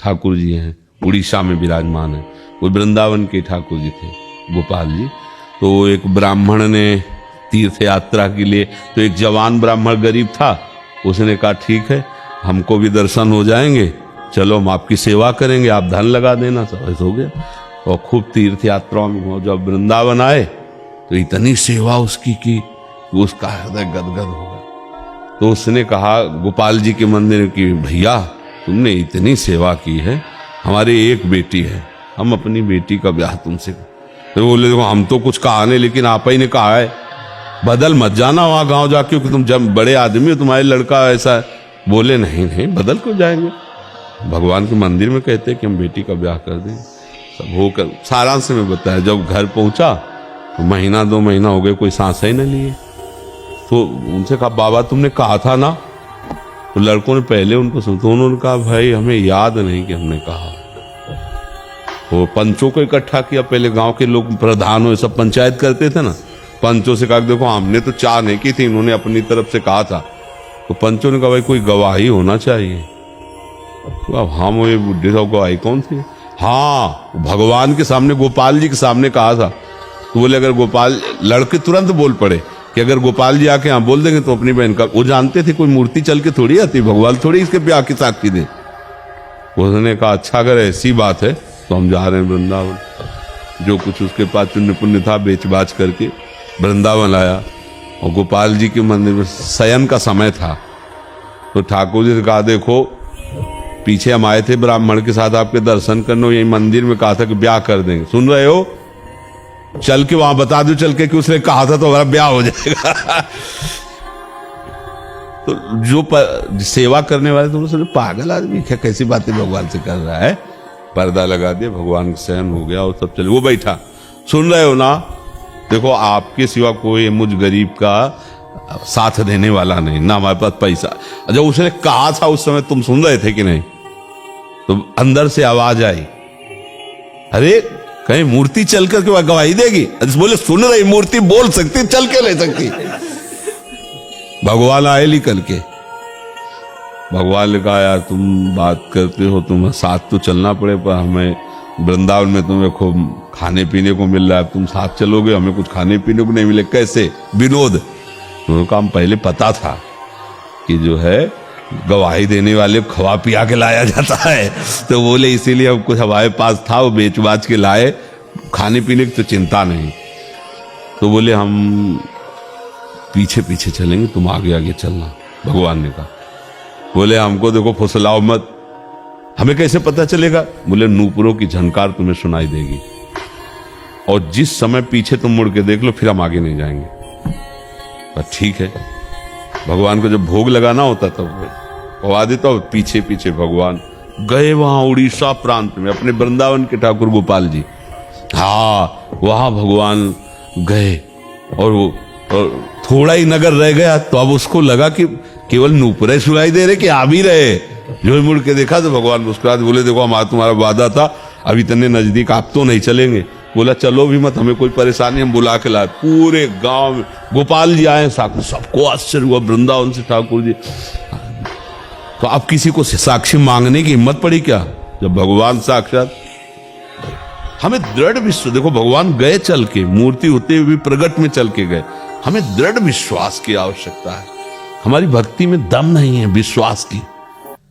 ठाकुर जी हैं, उड़ीसा में विराजमान है, वो वृंदावन के ठाकुर जी थे गोपाल जी। तो एक ब्राह्मण ने तीर्थ यात्रा के लिए, तो एक जवान ब्राह्मण गरीब था, उसने कहा ठीक है हमको भी दर्शन हो जाएंगे, चलो हम आपकी सेवा करेंगे, आप धन लगा देना। सब ऐसा हो गया और खूब तीर्थ यात्राओं में जब वृंदावन आए तो इतनी सेवा उसकी की कि उसका हृदय गदगद हो गया। तो उसने कहा गोपाल जी के मंदिर की, भैया तुमने इतनी सेवा की है, हमारी एक बेटी है, हम अपनी बेटी का ब्याह तुमसे। तो बोले देखो हम तो कुछ कहा नहीं, लेकिन आप ही ने कहा है, बदल मत जाना वहां गांव जाके, क्योंकि तुम जब बड़े आदमी हो, तुम्हारे लड़का ऐसा है। बोले नहीं नहीं बदल क्यों जाएंगे, भगवान के मंदिर में कहते हैं कि हम बेटी का ब्याह कर दें। सब होकर सारांश में बताया। जब घर पहुंचा तो महीना 2 महीना हो गए, कोई सांस ही न लिए। तो उनसे कहा बाबा तुमने कहा था ना, तो लड़कों ने पहले उनको सुना, तो उन्होंने कहा भाई हमें याद नहीं कि हमने कहा। वो पंचों को इकट्ठा किया, पहले गांव के लोग प्रधान हो सब पंचायत करते थे ना, पंचों से कहा देखो हमने तो चाह नहीं की थी, इन्होंने अपनी तरफ से कहा था। तो पंचों ने कहा भाई कोई गवाही होना चाहिए। तो अब हम वो बुढ़े साहब गवाही कौन थी? हाँ भगवान के सामने, गोपाल जी के सामने कहा था। तो बोले अगर गोपाल, लड़के तुरंत बोल पड़े कि अगर गोपाल जी आके यहाँ बोल देंगे तो अपनी बहन का, वो जानते थे कोई मूर्ति चल के थोड़ी आती, भगवान थोड़ी इसके ब्याह की साक्षी दे। उसने कहा अच्छा अगर ऐसी बात है तो हम जा रहे हैं वृंदावन। जो कुछ उसके पास पुण्य पुण्य था बेच बाच करके वृंदावन आया, और गोपाल जी के मंदिर में शयन का समय था। तो ठाकुर जी ने कहा देखो पीछे हम आए थे ब्राह्मण के साथ आपके दर्शन करने, यही मंदिर में कहा था कि ब्याह कर देंगे, सुन रहे हो, चल के वहां बता दो चल के कि उसने कहा था तो हमारा ब्याह हो जाएगा। तो जो सेवा करने वाले तो समझो पागल आदमी क्या, कैसी बातें भगवान से कर रहा है। पर्दा लगा दिया, भगवान का सहन हो गया और सब चले। वो बैठा, सुन रहे हो ना, देखो आपके सिवा कोई मुझ गरीब का साथ देने वाला नहीं, ना हमारे पास पैसा। जब उसने कहा था उस समय तुम सुन रहे थे कि नहीं? तो अंदर से आवाज आई, अरे कहीं मूर्ति चल करके गवाही देगी? बोले सुन रही, मूर्ति बोल सकती, चल के ले सकती। भगवान आए निकल के। भगवान ने कहा यार तुम बात करते हो, तुम्हें साथ तो चलना पड़े, पर हमें वृंदावन में तुम्हें खूब खाने पीने को मिल रहा है, तुम साथ चलोगे, हमें कुछ खाने पीने को नहीं मिले, कैसे? विनोद। तो काम पहले पता था कि जो है गवाही देने वाले खवा पिया के लाया जाता है, तो बोले इसीलिए अब कुछ हमारे पास था वो बेच बाच के लाए, खाने पीने की तो चिंता नहीं। तो बोले हम पीछे पीछे चलेंगे, तुम आगे आगे चलना, भगवान ने कहा। बोले हमको देखो फुसलाओ मत, हमें कैसे पता चलेगा? बोले नूपुरों की झनकार तुम्हें सुनाई देगी, और जिस समय पीछे तुम मुड़ के देख लो फिर हम आगे नहीं जाएंगे। ठीक है, भगवान को जब भोग लगाना होता तब पवा देता, पीछे पीछे भगवान गए वहां उड़ीसा प्रांत में, अपने वृंदावन के ठाकुर गोपाल जी, हाँ वहां भगवान गए। और थोड़ा ही नगर रह गया तो अब उसको लगा कि केवल नूपुरे सुनाई दे रहे कि आ भी रहे। जो मुड़ के देखा तो भगवान मुस्कुराते बोले देखो हमारा तुम्हारा वादा था, अभी इतने नजदीक आप तो नहीं चलेंगे। बोला चलो भी मत, हमें कोई परेशानी, हम बुला के लाए। पूरे गांव में गोपाल जी आए, सबको आश्चर्य हुआ, वृंदावन से ठाकुर जी। तो अब किसी को साक्षी मांगने की हिम्मत पड़ी क्या, जब भगवान साक्षात? हमें दृढ़ विश्वास, देखो भगवान गए चल के, मूर्ति होते हुए प्रगट में चल के गए। हमें दृढ़ विश्वास की आवश्यकता है, हमारी भक्ति में दम नहीं है विश्वास की।